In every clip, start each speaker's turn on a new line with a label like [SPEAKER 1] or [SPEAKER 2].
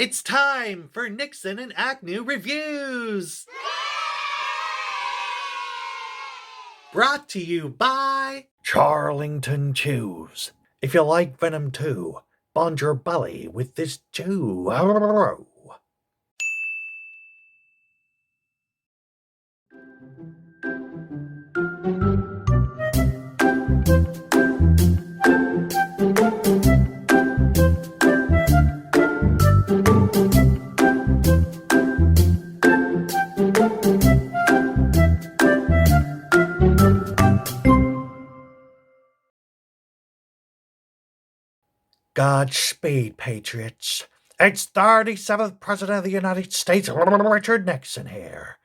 [SPEAKER 1] It's time for Nixon and Agnew Reviews! Brought to you by Charlington Chews. If you like Venom 2, bond your belly with this chew. Godspeed, Patriots. It's 37th President of the United States, Richard Nixon here.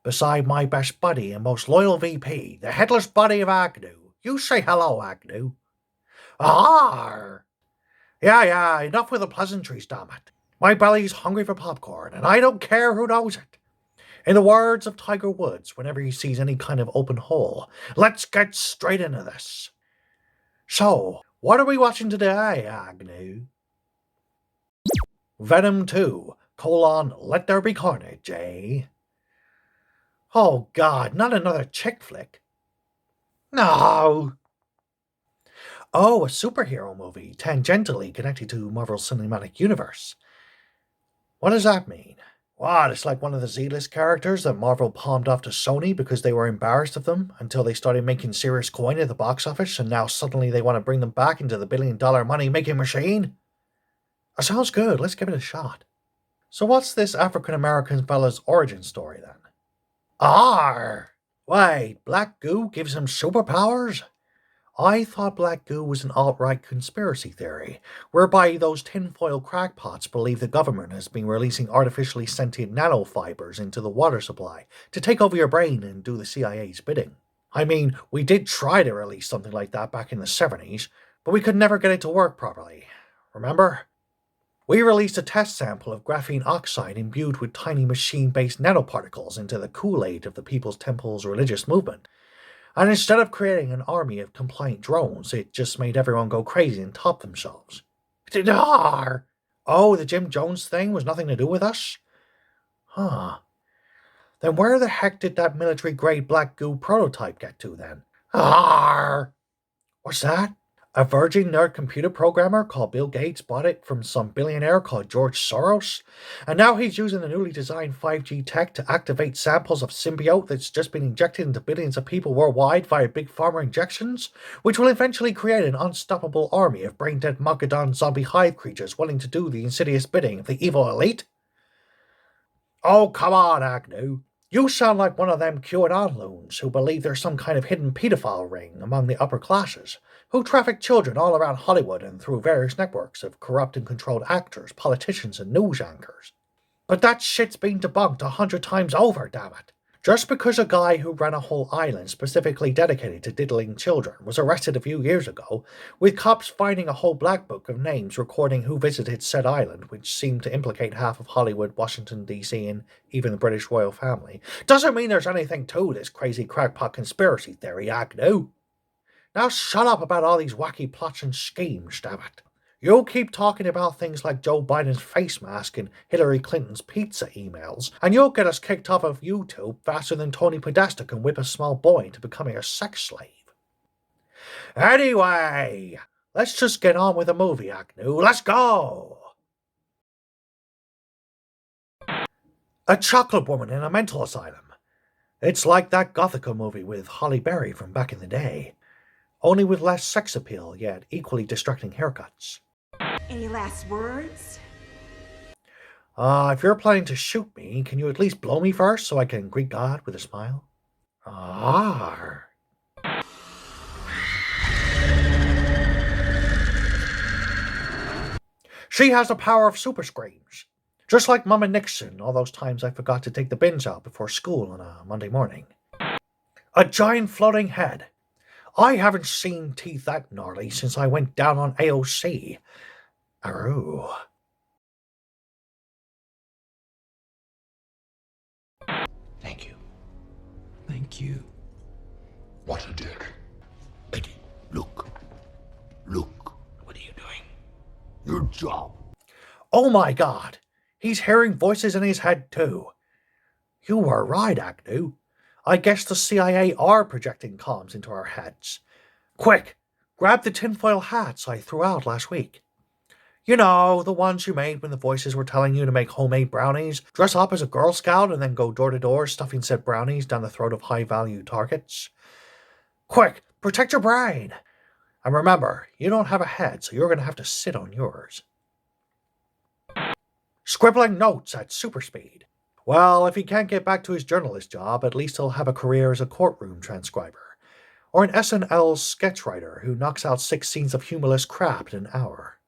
[SPEAKER 1] Beside my best buddy and most loyal VP, the headless body of Agnew. You say hello, Agnew. Arr! Yeah, enough with the pleasantries, damn it. My belly's hungry for popcorn, and I don't care who knows it. In the words of Tiger Woods, whenever he sees any kind of open hole, let's get straight into this. So, what are we watching today, Agnew? Venom 2, Let There Be Carnage, eh? Oh God, not another chick flick. No! Oh, a superhero movie, tangentially connected to Marvel's Cinematic Universe. What does that mean? What, it's like one of the Z-list characters that Marvel palmed off to Sony because they were embarrassed of them until they started making serious coin at the box office, and now suddenly they want to bring them back into the billion-dollar money-making machine? That sounds good, let's give it a shot. So what's this African-American fella's origin story then? Arr! Wait, black goo gives him superpowers? I thought black goo was an alt-right conspiracy theory, whereby those tinfoil crackpots believe the government has been releasing artificially sentient nanofibers into the water supply to take over your brain and do the CIA's bidding. I mean, we did try to release something like that back in the 70s, but we could never get it to work properly. Remember? We released a test sample of graphene oxide imbued with tiny machine-based nanoparticles into the Kool-Aid of the People's Temple's religious movement. And instead of creating an army of compliant drones, it just made everyone go crazy and top themselves. Oh, the Jim Jones thing was nothing to do with us? Huh. Then where the heck did that military-grade black goo prototype get to then? What's that? A virgin nerd computer programmer called Bill Gates bought it from some billionaire called George Soros, and now he's using the newly designed 5G tech to activate samples of symbiote that's just been injected into billions of people worldwide via big pharma injections, which will eventually create an unstoppable army of brain-dead Mogadon zombie hive creatures willing to do the insidious bidding of the evil elite? Oh, come on, Agnew. You sound like one of them QAnon loons who believe there's some kind of hidden pedophile ring among the upper classes, who traffic children all around Hollywood and through various networks of corrupt and controlled actors, politicians, and news anchors. But that shit's been debunked 100 times over, damn it. Just because a guy who ran a whole island specifically dedicated to diddling children was arrested a few years ago, with cops finding a whole black book of names recording who visited said island, which seemed to implicate half of Hollywood, Washington, D.C., and even the British royal family, doesn't mean there's anything to this crazy crackpot conspiracy theory, Agnew. Now shut up about all these wacky plots and schemes, damn it. You'll keep talking about things like Joe Biden's face mask and Hillary Clinton's pizza emails, and you'll get us kicked off of YouTube faster than Tony Podesta can whip a small boy into becoming a sex slave. Anyway, let's just get on with the movie, Agnew. Let's go! A chocolate woman in a mental asylum. It's like that Gothica movie with Halle Berry from back in the day, only with less sex appeal, yet equally distracting haircuts.
[SPEAKER 2] Any last words?
[SPEAKER 1] If you're planning to shoot me, can you at least blow me first so I can greet God with a smile? Arr. She has the power of super screams. Just like Mama Nixon, all those times I forgot to take the bins out before school on a Monday morning. A giant floating head. I haven't seen teeth that gnarly since I went down on AOC. Aroo.
[SPEAKER 3] Thank you.
[SPEAKER 4] Thank you.
[SPEAKER 3] What a dick. Betty, look. Look. What are you doing? Your job.
[SPEAKER 1] Oh my God. He's hearing voices in his head too. You were right, Agnew. I guess the CIA are projecting comms into our heads. Quick, grab the tinfoil hats I threw out last week. You know, the ones you made when the voices were telling you to make homemade brownies, dress up as a Girl Scout, and then go door to door stuffing said brownies down the throat of high-value targets. Quick, protect your brain! And remember, you don't have a head, so you're going to have to sit on yours. Scribbling notes at super speed. Well, if he can't get back to his journalist job, at least he'll have a career as a courtroom transcriber. Or an SNL sketch writer who knocks out 6 scenes of humorless crap in an hour.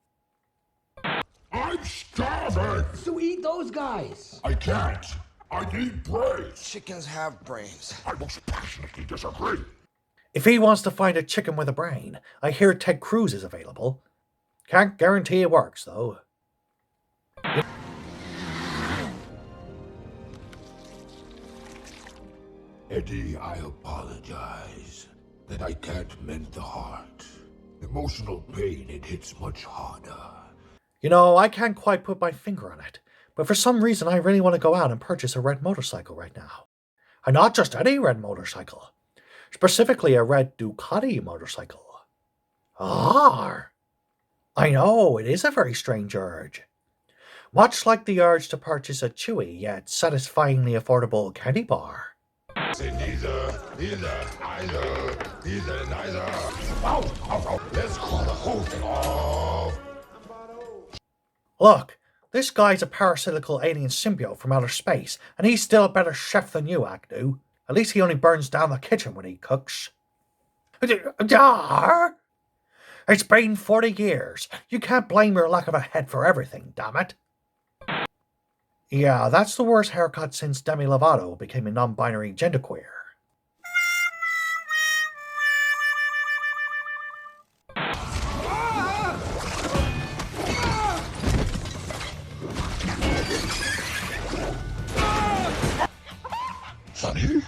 [SPEAKER 3] I'm starving!
[SPEAKER 5] So eat those guys!
[SPEAKER 3] I can't. I need brains.
[SPEAKER 6] Chickens have brains.
[SPEAKER 3] I most passionately disagree.
[SPEAKER 1] If he wants to find a chicken with a brain, I hear Ted Cruz is available. Can't guarantee it works, though.
[SPEAKER 3] Eddie, I apologize that I can't mend the heart. Emotional pain, it hits much harder.
[SPEAKER 1] You know, I can't quite put my finger on it, but for some reason I really want to go out and purchase a red motorcycle right now. And not just any red motorcycle. Specifically a red Ducati motorcycle. Ah! I know, it is a very strange urge. Much like the urge to purchase a chewy yet satisfyingly affordable candy bar.
[SPEAKER 3] Say neither, either. Ow, ow, ow. Let's call the whole thing off.
[SPEAKER 1] Look, this guy's a parasitical alien symbiote from outer space, and he's still a better chef than you, Agnew. At least he only burns down the kitchen when he cooks. It's been 40 years. You can't blame your lack of a head for everything, damn it. Yeah, that's the worst haircut since Demi Lovato became a non-binary genderqueer.
[SPEAKER 3] Sonny?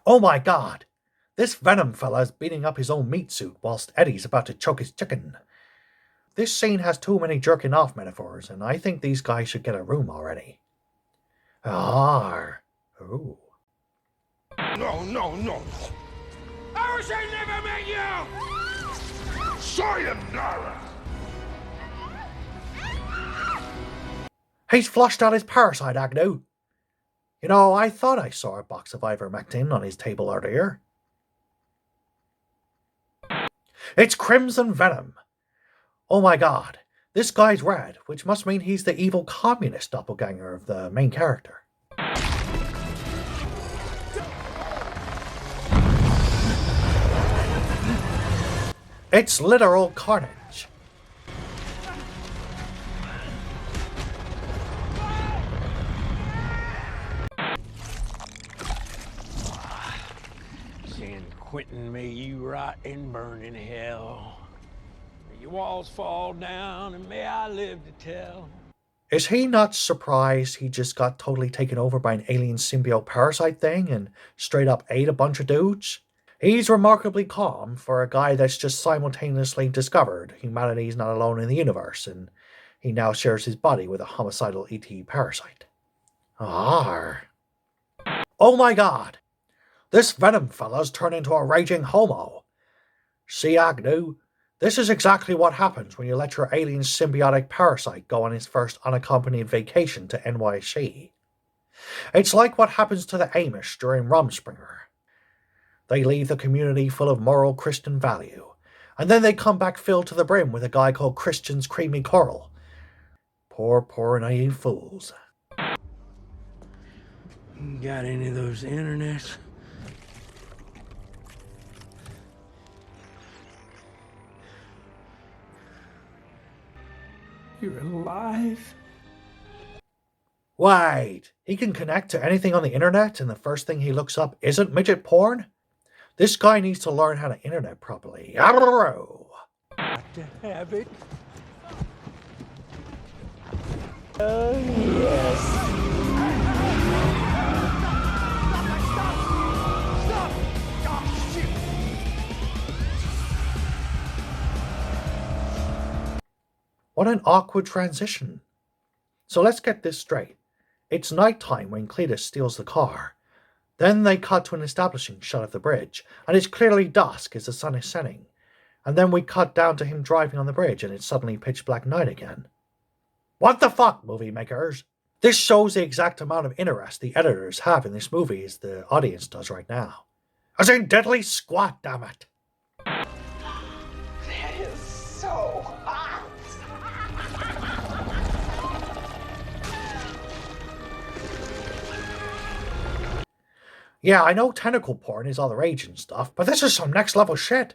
[SPEAKER 1] Oh my god! This Venom fella's beating up his own meat suit whilst Eddie's about to choke his chicken. This scene has too many jerking off metaphors, and I think these guys should get a room already. Arr. Ooh.
[SPEAKER 3] No.
[SPEAKER 5] I wish I never met you!
[SPEAKER 3] Sayonara!
[SPEAKER 1] He's flushed out his parasite, Agnew. You know, I thought I saw a box of ivermectin on his table earlier. It's Crimson Venom. Oh my god, this guy's red, which must mean he's the evil communist doppelganger of the main character. It's literal carnage.
[SPEAKER 7] San Quentin, may you rot and burn in hell. May your walls fall down, and may I live to tell.
[SPEAKER 1] Is he not surprised he just got totally taken over by an alien symbiote parasite thing and straight up ate a bunch of dudes? He's remarkably calm for a guy that's just simultaneously discovered humanity's not alone in the universe, and he now shares his body with a homicidal ET parasite. Arr. Oh my god! This Venom fella's turned into a raging homo. See, Agnew, this is exactly what happens when you let your alien symbiotic parasite go on his first unaccompanied vacation to NYC. It's like what happens to the Amish during Rumspringer. They leave the community full of moral Christian value, and then they come back filled to the brim with a guy called Christian's Creamy Coral. Poor naive fools.
[SPEAKER 7] Got any of those internets?
[SPEAKER 4] You're alive?
[SPEAKER 1] Wait, he can connect to anything on the internet and the first thing he looks up isn't midget porn? This guy needs to learn how to internet properly. Arrow.
[SPEAKER 7] Got to have it.
[SPEAKER 1] What an awkward transition. So let's get this straight. It's nighttime when Cletus steals the car. Then they cut to an establishing shot of the bridge, and it's clearly dusk as the sun is setting. And then we cut down to him driving on the bridge, and it's suddenly pitch black night again. What the fuck, movie makers? This shows the exact amount of interest the editors have in this movie as the audience does right now. As in deadly squat, damn it.
[SPEAKER 6] That is so hot.
[SPEAKER 1] Yeah, I know tentacle porn is all the rage and stuff, but this is some next level shit.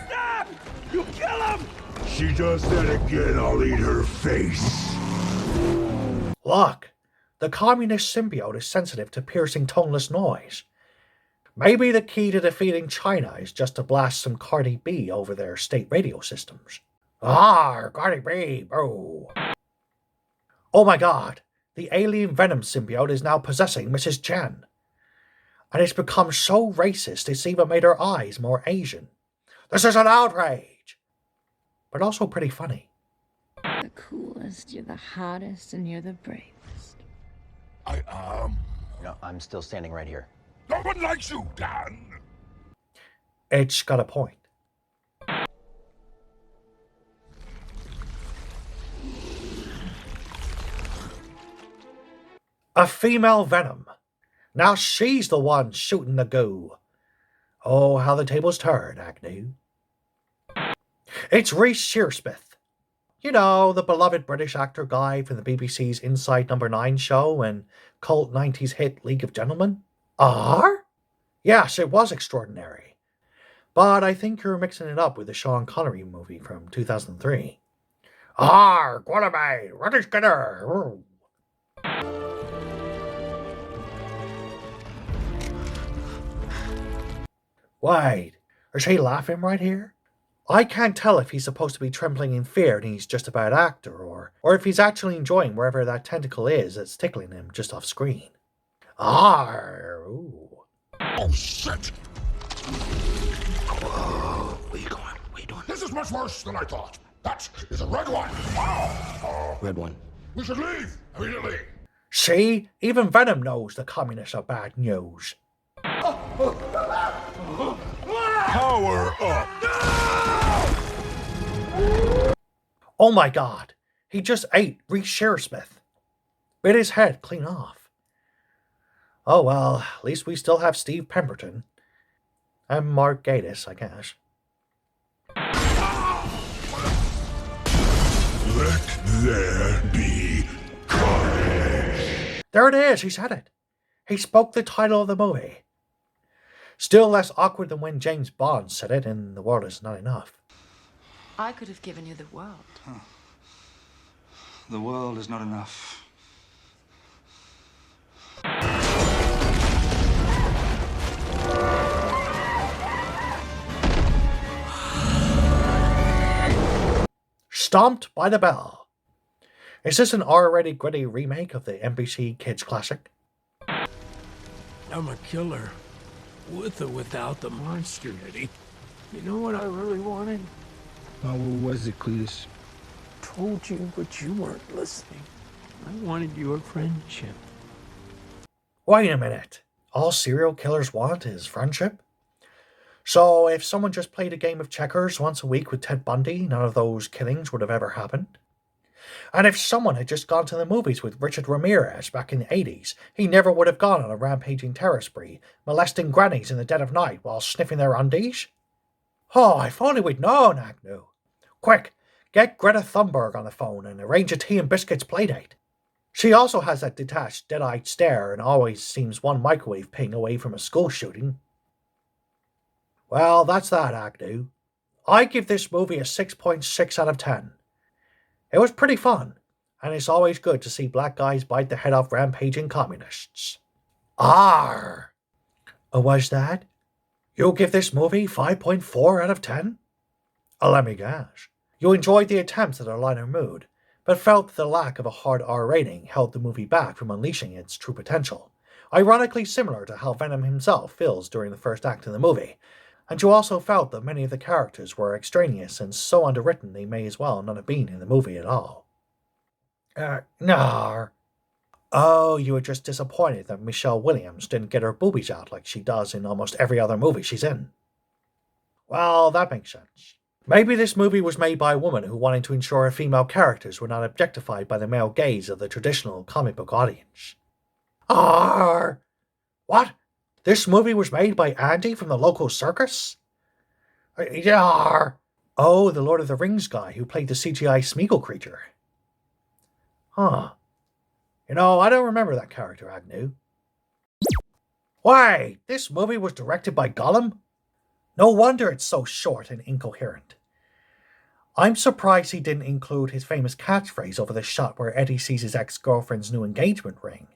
[SPEAKER 7] Stop! You kill him!
[SPEAKER 3] She does that again, I'll eat her face.
[SPEAKER 1] Look, the communist symbiote is sensitive to piercing toneless noise. Maybe the key to defeating China is just to blast some Cardi B over their state radio systems. Cardi B, bro. Oh my god, the alien Venom symbiote is now possessing Mrs. Chen. And it's become so racist it's even made her eyes more Asian. This is an outrage! But also pretty funny.
[SPEAKER 8] The coolest, you're the hottest, and you're the bravest.
[SPEAKER 3] I am.
[SPEAKER 9] No, I'm still standing right here.
[SPEAKER 3] No one likes you, Dan.
[SPEAKER 1] It's got a point. A female Venom. Now she's the one shooting the goo. Oh, how the tables turn, Agnew. It's Reece Shearsmith. You know, the beloved British actor guy from the BBC's Inside Number 9 show and cult 90s hit League of Gentlemen. Yes, it was extraordinary. But I think you're mixing it up with the Sean Connery movie from 2003. Guanabay, Roddy Skinner. Wait, is he laughing right here? I can't tell if he's supposed to be trembling in fear and he's just a bad actor, or if he's actually enjoying wherever that tentacle is that's tickling him just off screen. Ooh.
[SPEAKER 3] Oh, shit! Whoa, where you going? Where you doing? This is much worse than I thought. That is a red one. Wow.
[SPEAKER 9] Red one.
[SPEAKER 3] We should leave immediately.
[SPEAKER 1] See, even Venom knows the communists are bad news.
[SPEAKER 3] Power up.
[SPEAKER 1] Oh my god, he just ate Reece Shearsmith. Bit his head clean off. Oh well, at least we still have Steve Pemberton. And Mark Gatiss, I guess.
[SPEAKER 3] Let there be carnage.
[SPEAKER 1] There it is, he said it. He spoke the title of the movie. Still less awkward than when James Bond said it in The World Is Not Enough.
[SPEAKER 10] I could have given you the world.
[SPEAKER 11] The world is not enough.
[SPEAKER 1] Stomped by the Bell. Is this an R-rated gritty remake of the NBC Kids classic?
[SPEAKER 7] I'm a killer. With or without the monster, Eddie. You know what I really wanted?
[SPEAKER 4] What was it, Cletus?
[SPEAKER 7] Told you, but you weren't listening. I wanted your friendship.
[SPEAKER 1] Wait a minute. All serial killers want is friendship? So if someone just played a game of checkers once a week with Ted Bundy, none of those killings would have ever happened? And if someone had just gone to the movies with Richard Ramirez back in the 80s, he never would have gone on a rampaging terror spree, molesting grannies in the dead of night while sniffing their undies? Oh, if only we'd known, Agnew. Quick, get Greta Thunberg on the phone and arrange a tea and biscuits playdate. She also has that detached, dead-eyed stare and always seems one microwave ping away from a school shooting. Well, that's that, Agnew. I give this movie a 6.6 out of 10. It was pretty fun, and it's always good to see black guys bite the head off rampaging communists. Was that? You give this movie 5.4 out of 10? Let me guess. You enjoyed the attempts at a lighter mood, but felt that the lack of a hard R rating held the movie back from unleashing its true potential. ironically similar to how Venom himself feels during the first act of the movie. And you also felt that many of the characters were extraneous and so underwritten they may as well not have been in the movie at all. No. Oh, you were just disappointed that Michelle Williams didn't get her boobies out like she does in almost every other movie she's in. Well, that makes sense. Maybe this movie was made by a woman who wanted to ensure her female characters were not objectified by the male gaze of the traditional comic book audience. What? This movie was made by Andy from the local circus? Oh, the Lord of the Rings guy who played the CGI Smeagol creature. Huh. I don't remember that character, Agnew. Why, this movie was directed by Gollum? No wonder it's so short and incoherent. I'm surprised he didn't include his famous catchphrase over the shot where Eddie sees his ex-girlfriend's new engagement ring.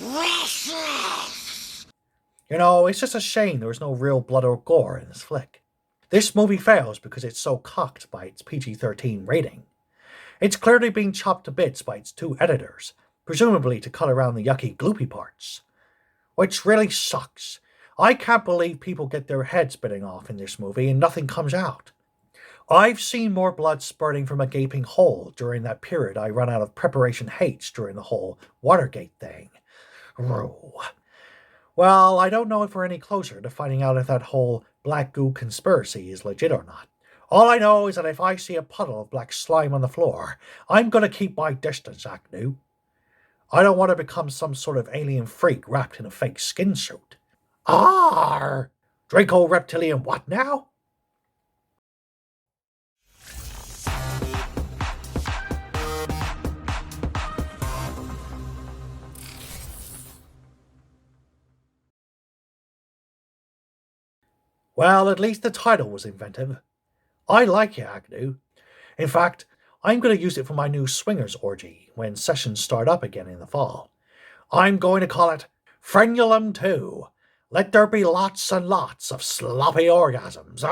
[SPEAKER 1] Precious! It's just a shame there was no real blood or gore in this flick. This movie fails because it's so cocked by its PG-13 rating. It's clearly being chopped to bits by its two editors, presumably to cut around the yucky gloopy parts. Which really sucks. I can't believe people get their heads bitten off in this movie and nothing comes out. I've seen more blood spurting from a gaping hole during that period I run out of Preparation H during the whole Watergate thing. Well, I don't know if we're any closer to finding out if that whole black goo conspiracy is legit or not. All I know is that if I see a puddle of black slime on the floor, I'm going to keep my distance, Agnew. I don't want to become some sort of alien freak wrapped in a fake skin suit. Draco reptilian what now? Well, at least the title was inventive. I like it, Agnew. In fact, I'm going to use it for my new swingers orgy when sessions start up again in the fall. I'm going to call it Frenulum 2. Let there be lots and lots of sloppy orgasms.